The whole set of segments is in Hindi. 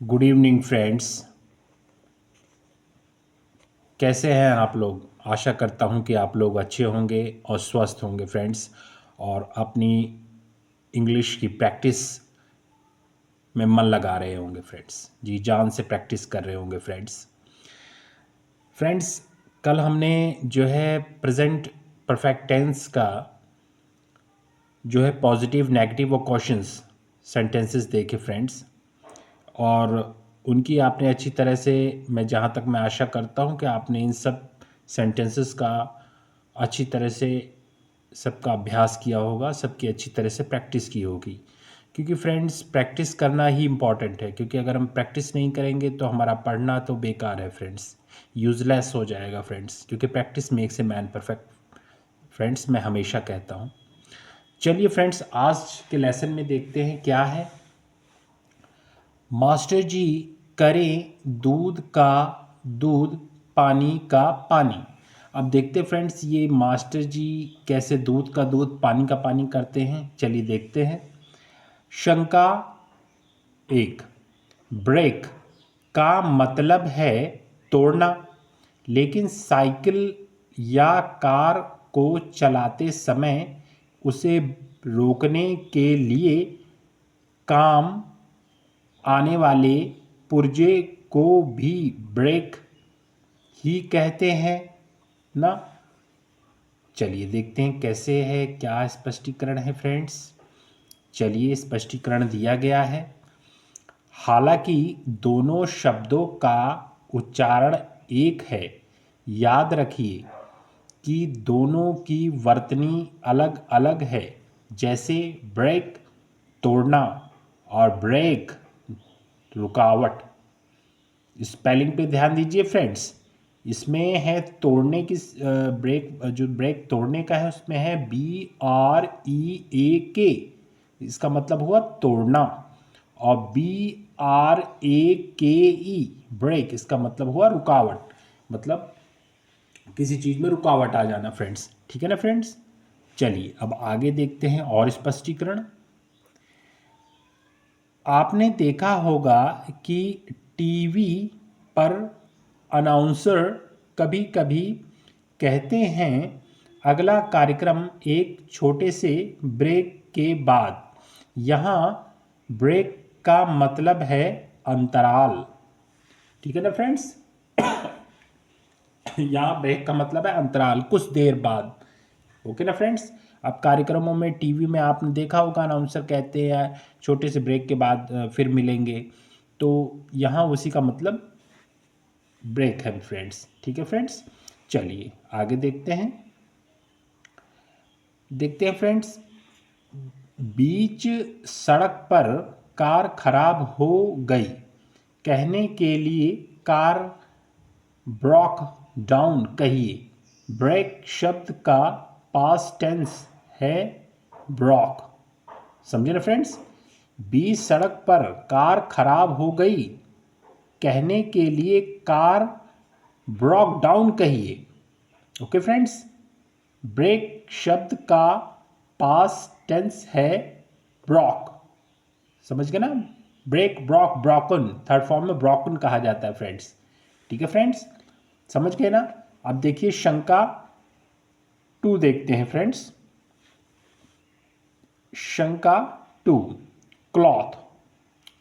Good evening friends. कैसे हैं आप लोग? आशा करता हूं कि आप लोग अच्छे होंगे और स्वस्थ होंगे फ्रेंड्स, और अपनी इंग्लिश की प्रैक्टिस में मन लगा रहे होंगे फ्रेंड्स। जी जान से प्रैक्टिस कर रहे होंगे फ्रेंड्स। कल हमने जो है प्रेजेंट परफेक्ट टेंस का जो है पॉजिटिव, नेगेटिव और क्वेश्चंस सेंटेंसेस देखे फ्रेंड्स, और उनकी आपने अच्छी तरह से, मैं जहाँ तक मैं आशा करता हूँ कि आपने इन सब सेंटेंसेस का अच्छी तरह से सबका अभ्यास किया होगा, सबकी अच्छी तरह से प्रैक्टिस की होगी। क्योंकि फ्रेंड्स प्रैक्टिस करना ही इम्पॉर्टेंट है, क्योंकि अगर हम प्रैक्टिस नहीं करेंगे तो हमारा पढ़ना तो बेकार है फ्रेंड्स, यूज़लेस हो जाएगा फ्रेंड्स, क्योंकि practice makes a man perfect friends, मैं हमेशा कहता हूँ। चलिए फ्रेंड्स, आज के लेसन में देखते हैं क्या है। मास्टर जी करें दूध का दूध, पानी का पानी। अब देखते फ्रेंड्स ये मास्टर जी कैसे दूध का दूध, पानी का पानी करते हैं। चलिए देखते हैं। शंका एक, ब्रेक का मतलब है तोड़ना, लेकिन साइकिल या कार को चलाते समय उसे रोकने के लिए काम आने वाले पुर्जे को भी ब्रेक ही कहते हैं ना। चलिए देखते हैं कैसे है, क्या स्पष्टीकरण है फ्रेंड्स। चलिए स्पष्टीकरण दिया गया है। हालांकि दोनों शब्दों का उच्चारण एक है, याद रखिए कि दोनों की वर्तनी अलग अलग है। जैसे ब्रेक तोड़ना और ब्रेक रुकावट। स्पेलिंग पे ध्यान दीजिए फ्रेंड्स। इसमें है तोड़ने की, ब्रेक, जो ब्रेक तोड़ने का है उसमें है BREAK, इसका मतलब हुआ तोड़ना। और BRAKE ब्रेक, इसका मतलब हुआ रुकावट, मतलब किसी चीज़ में रुकावट आ जाना फ्रेंड्स। ठीक है ना फ्रेंड्स। चलिए अब आगे देखते हैं और स्पष्टीकरण। आपने देखा होगा कि टीवी पर अनाउंसर कभी कभी कहते हैं अगला कार्यक्रम एक छोटे से ब्रेक के बाद। यहाँ ब्रेक का मतलब है अंतराल। ठीक है ना फ्रेंड्स। यहाँ ब्रेक का मतलब है अंतराल, कुछ देर बाद। ओके ना फ्रेंड्स। अब कार्यक्रमों में, टीवी में आपने देखा होगा अनाउंसर कहते हैं छोटे से ब्रेक के बाद फिर मिलेंगे, तो यहाँ उसी का मतलब ब्रेक है फ्रेंड्स। ठीक है फ्रेंड्स। चलिए आगे देखते हैं। फ्रेंड्स, बीच सड़क पर कार खराब हो गई कहने के लिए कार ब्रोक डाउन कहिए। ब्रेक शब्द का पास्ट टेंस है ब्रोक। समझे ना फ्रेंड्स। बीच सड़क पर कार खराब हो गई कहने के लिए कार ब्रोक डाउन कहिए। Okay friends. ब्रेक शब्द का पास्ट टेंस है ब्रोक। समझ गए ना। Break, broke, broken, third form में ब्रोकन कहा जाता है फ्रेंड्स। ठीक है फ्रेंड्स, समझ गए ना। अब देखिए शंका 2 देखते हैं फ्रेंड्स। शंका 2, क्लॉथ,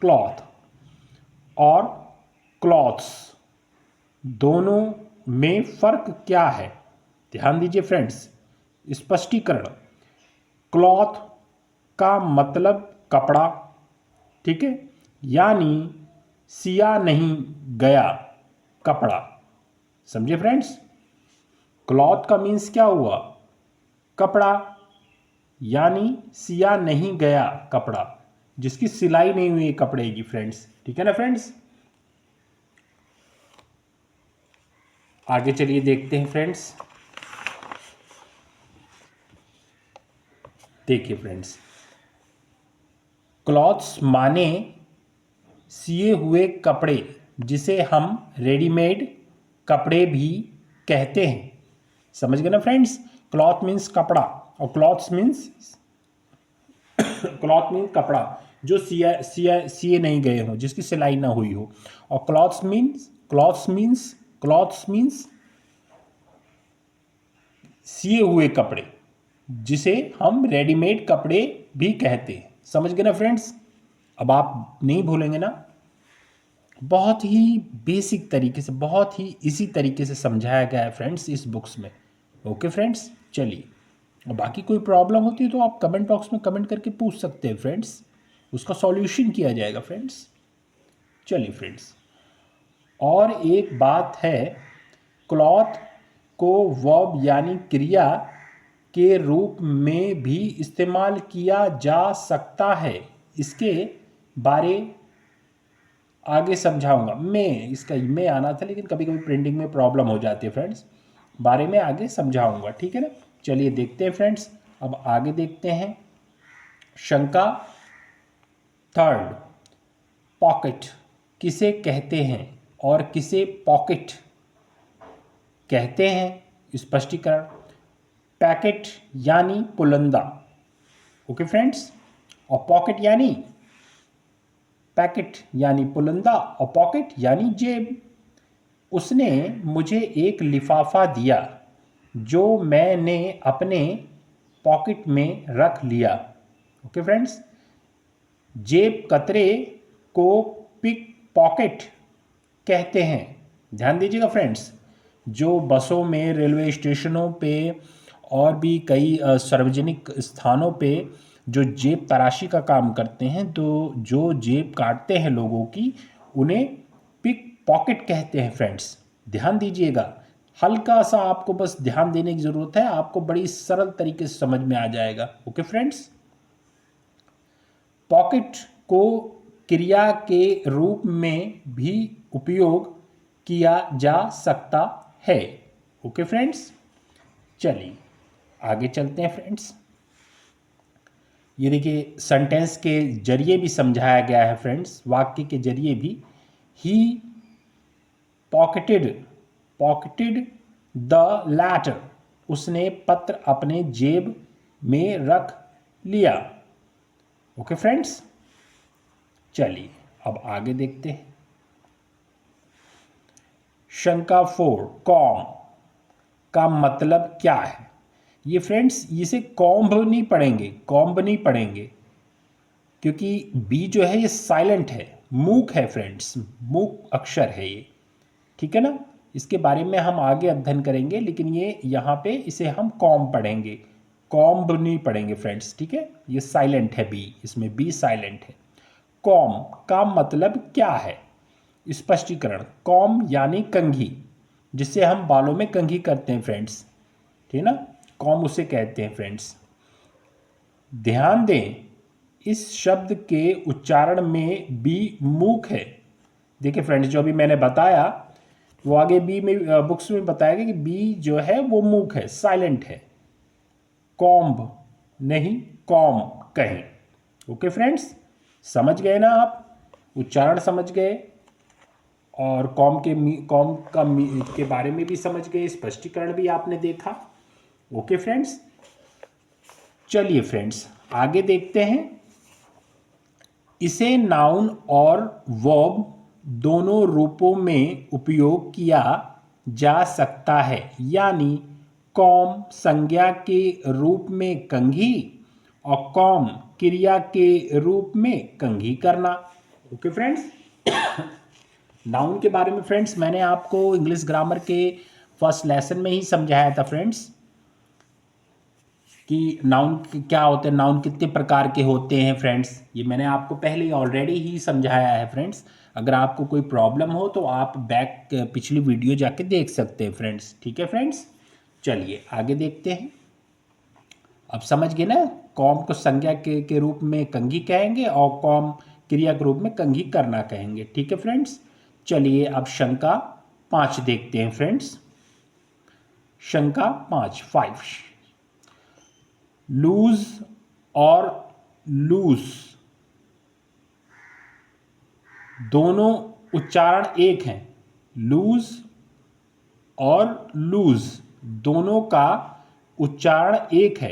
क्लॉथ और क्लॉथ्स दोनों में फर्क क्या है? ध्यान दीजिए फ्रेंड्स। स्पष्टीकरण। क्लॉथ का मतलब कपड़ा, ठीक है, यानी सिया नहीं गया कपड़ा। समझे फ्रेंड्स। क्लॉथ का मीन्स क्या हुआ? कपड़ा, यानी सिया नहीं गया कपड़ा, जिसकी सिलाई नहीं हुई कपड़े की फ्रेंड्स। ठीक है ना फ्रेंड्स। आगे चलिए देखते हैं फ्रेंड्स। देखिए फ्रेंड्स, क्लॉथ्स माने सिए हुए कपड़े, जिसे हम रेडीमेड कपड़े भी कहते हैं। समझ गए ना फ्रेंड्स। क्लॉथ मीन्स कपड़ा और क्लॉथ्स मीन्स क्लॉथ मीन्स कपड़ा। जो सीए नहीं गए हों, जिसकी सिलाई ना हुई हो। और क्लॉथ्स मीन्स सिए हुए कपड़े, जिसे हम रेडीमेड कपड़े भी कहते हैं। समझ गए ना फ्रेंड्स? अब आप नहीं भूलेंगे ना? बहुत ही बेसिक तरीके से, बहुत ही इसी तरीके से समझाया गया है फ्रेंड्स इस बुक्स में। ओके फ्रेंड्स, चलिए। और बाकी कोई प्रॉब्लम होती है तो आप कमेंट बॉक्स में कमेंट करके पूछ सकते हैं फ्रेंड्स, उसका सॉल्यूशन किया जाएगा फ्रेंड्स। चलिए फ्रेंड्स, और एक बात है, क्लॉथ को वर्ब यानी क्रिया के रूप में भी इस्तेमाल किया जा सकता है। इसके बारे आगे समझाऊंगा मैं। इसका मैं आना था, लेकिन कभी कभी प्रिंटिंग में प्रॉब्लम हो जाती है फ्रेंड्स। बारे में आगे समझाऊंगा, ठीक है ना? चलिए देखते हैं फ्रेंड्स, अब आगे देखते हैं। शंका थर्ड, पॉकेट किसे कहते हैं और किसे पॉकेट कहते हैं? स्पष्टीकरण। पैकेट यानी पुलंदा, ओके फ्रेंड्स, और पॉकेट यानी पैकेट यानी पुलंदा और पॉकेट यानी जेब। उसने मुझे एक लिफाफा दिया जो मैंने अपने पॉकेट में रख लिया। ओके फ्रेंड्स, जेब कतरे को पिक पॉकेट कहते हैं। ध्यान दीजिएगा फ्रेंड्स, जो बसों में, रेलवे स्टेशनों पे और भी कई सार्वजनिक स्थानों पे जो जेब तराशी का काम करते हैं, तो जो जेब काटते हैं लोगों की, उन्हें पिक पॉकेट कहते हैं फ्रेंड्स। ध्यान दीजिएगा, हल्का सा आपको बस ध्यान देने की ज़रूरत है, आपको बड़ी सरल तरीके से समझ में आ जाएगा। ओके फ्रेंड्स, पॉकेट को क्रिया के रूप में भी उपयोग किया जा सकता है। ओके फ्रेंड्स, चलिए आगे चलते हैं फ्रेंड्स। ये देखिए, सेंटेंस के जरिए भी समझाया गया है फ्रेंड्स, वाक्य के जरिए भी। ही पॉकेटेड द लैटर, उसने पत्र अपने जेब में रख लिया। ओके फ्रेंड्स, चलिए अब आगे देखते हैं। शंका 4, कॉम का मतलब क्या है? ये फ्रेंड्स, इसे कॉम्ब नहीं पढ़ेंगे, क्योंकि बी जो है ये साइलेंट है, मूक है फ्रेंड्स, मूक अक्षर है ये, ठीक है ना? इसके बारे में हम आगे अध्ययन करेंगे, लेकिन ये यहाँ पे इसे हम कॉम पढ़ेंगे, कॉम्ब नहीं पढ़ेंगे फ्रेंड्स, ठीक है? ये साइलेंट है बी, इसमें बी साइलेंट है। कॉम का मतलब क्या है? स्पष्टीकरण। कॉम यानी कंघी, जिससे हम बालों में कंघी करते हैं फ्रेंड्स, ठीक है ना? कॉम उसे कहते हैं फ्रेंड्स। ध्यान दें, इस शब्द के उच्चारण में बी मूक है। देखिए फ्रेंड्स, जो अभी मैंने बताया वो आगे बी में बुक्स में बताया गया कि बी जो है वो मूक है, साइलेंट है। कॉम्ब नहीं, कॉम कहें। ओके फ्रेंड्स, समझ गए ना आप? उच्चारण समझ गए, और कॉम के बारे में भी समझ गए, स्पष्टीकरण भी आपने देखा। ओके फ्रेंड्स, चलिए फ्रेंड्स आगे देखते हैं। इसे नाउन और वर्ब दोनों रूपों में उपयोग किया जा सकता है, यानी कॉम संज्ञा के रूप में कंघी और कॉम क्रिया के रूप में कंघी करना। ओके फ्रेंड्स, नाउन के बारे में फ्रेंड्स मैंने आपको इंग्लिश ग्रामर के फर्स्ट लेसन में ही समझाया था फ्रेंड्स, कि नाउन क्या होते हैं, नाउन कितने प्रकार के होते हैं फ्रेंड्स। ये मैंने आपको पहले ही ऑलरेडी ही समझाया है फ्रेंड्स। अगर आपको कोई प्रॉब्लम हो तो आप बैक पिछली वीडियो जाके देख सकते हैं फ्रेंड्स, ठीक है फ्रेंड्स? चलिए आगे देखते हैं। अब समझ गए ना, कॉम को संज्ञा के रूप में कंघी कहेंगे और कॉम क्रिया के रूप में कंघी करना कहेंगे, ठीक है फ्रेंड्स? चलिए अब शंका 5 देखते हैं फ्रेंड्स। शंका 5, लूज और लूज दोनों उच्चारण एक हैं। लूज और लूज दोनों का उच्चारण एक है,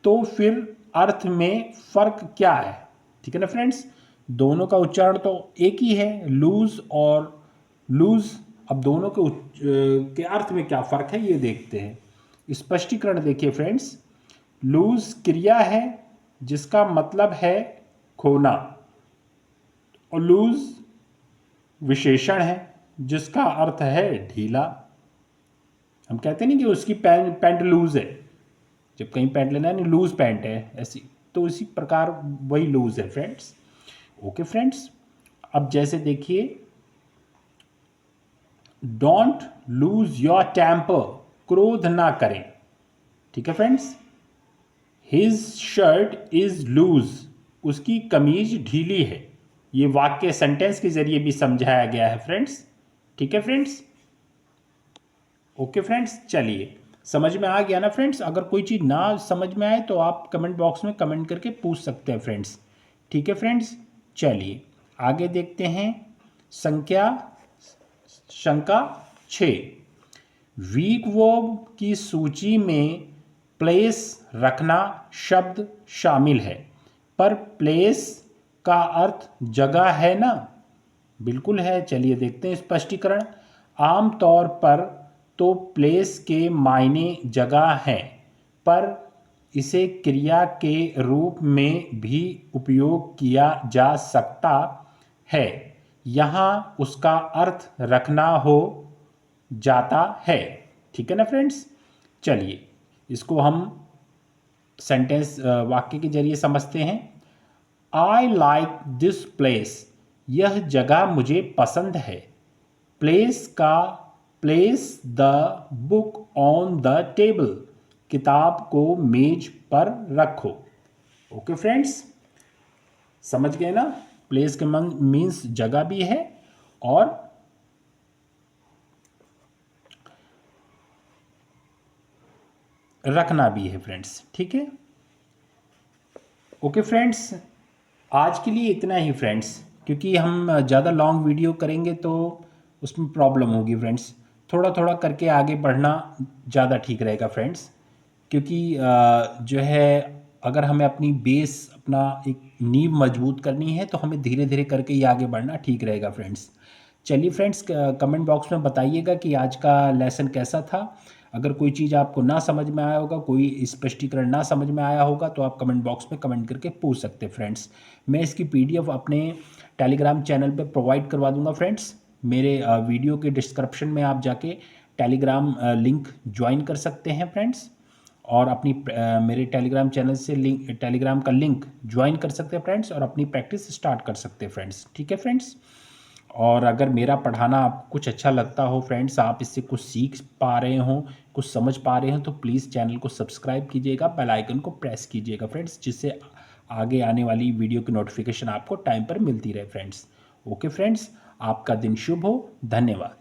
तो फिर अर्थ में फर्क क्या है? ठीक है ना फ्रेंड्स, दोनों का उच्चारण तो एक ही है, लूज और लूज। अब दोनों के अर्थ में क्या फ़र्क है ये देखते हैं। स्पष्टीकरण देखिए फ्रेंड्स, लूज क्रिया है जिसका मतलब है खोना, और लूज विशेषण है जिसका अर्थ है ढीला। हम कहते नहीं कि उसकी पैंट लूज है, जब कहीं पैंट लेना है नहीं लूज पैंट है ऐसी, तो इसी प्रकार वही लूज है फ्रेंड्स। ओके फ्रेंड्स, अब जैसे देखिए, डोंट लूज योर टेम्पर, क्रोध ना करें। ठीक है friends, his shirt is loose, उसकी कमीज ढीली है। ये वाक्य सेंटेंस के जरिए भी समझाया गया है फ्रेंड्स। ठीक है फ्रेंड्स, ओके फ्रेंड्स, चलिए समझ में आ गया ना फ्रेंड्स। अगर कोई चीज़ ना समझ में आए तो आप कमेंट बॉक्स में कमेंट करके पूछ सकते हैं फ्रेंड्स। ठीक है फ्रेंड्स, चलिए आगे देखते हैं। शंका 6, वीक वर्ब की सूची में प्लेस रखना शब्द शामिल है, पर प्लेस का अर्थ जगह है ना? बिल्कुल है, चलिए देखते हैं स्पष्टीकरण। आमतौर पर तो प्लेस के मायने जगह है, पर इसे क्रिया के रूप में भी उपयोग किया जा सकता है, यहाँ उसका अर्थ रखना हो जाता है। ठीक है ना फ्रेंड्स, चलिए इसको हम सेंटेंस वाक्य के जरिए समझते हैं। आई लाइक दिस प्लेस, यह जगह मुझे पसंद है। Place the book on the table, किताब को मेज पर रखो। ओके फ्रेंड्स, समझ गए ना? प्लेस के मीन्स जगह भी है और रखना भी है फ्रेंड्स। ठीक है, ओके फ्रेंड्स, आज के लिए इतना ही फ्रेंड्स, क्योंकि हम ज़्यादा लॉन्ग वीडियो करेंगे तो उसमें प्रॉब्लम होगी फ्रेंड्स। थोड़ा थोड़ा करके आगे बढ़ना ज़्यादा ठीक रहेगा फ्रेंड्स, क्योंकि जो है अगर हमें अपनी बेस अपना एक नींव मजबूत करनी है तो हमें धीरे धीरे करके ही आगे बढ़ना ठीक रहेगा फ्रेंड्स। चलिए फ्रेंड्स, कमेंट बॉक्स में बताइएगा कि आज का लेसन कैसा था। अगर कोई चीज़ आपको ना समझ में आया होगा, कोई स्पष्टीकरण ना समझ में आया होगा, तो आप कमेंट बॉक्स में कमेंट करके पूछ सकते हैं फ्रेंड्स। मैं इसकी PDF अपने टेलीग्राम चैनल पे प्रोवाइड करवा दूंगा फ्रेंड्स। मेरे वीडियो के डिस्क्रिप्शन में आप जाके टेलीग्राम लिंक ज्वाइन कर सकते हैं फ्रेंड्स, और अपनी मेरे टेलीग्राम चैनल से टेलीग्राम का लिंक ज्वाइन कर सकते हैं फ्रेंड्स, और अपनी प्रैक्टिस स्टार्ट कर सकते हैं फ्रेंड्स। ठीक है फ्रेंड्स, और अगर मेरा पढ़ाना आपको कुछ अच्छा लगता हो फ्रेंड्स, आप इससे कुछ सीख पा रहे हो, कुछ समझ पा रहे हो, तो प्लीज़ चैनल को सब्सक्राइब कीजिएगा, बेल आइकन को प्रेस कीजिएगा फ्रेंड्स, जिससे आगे आने वाली वीडियो की नोटिफिकेशन आपको टाइम पर मिलती रहे फ्रेंड्स। ओके फ्रेंड्स, आपका दिन शुभ हो, धन्यवाद।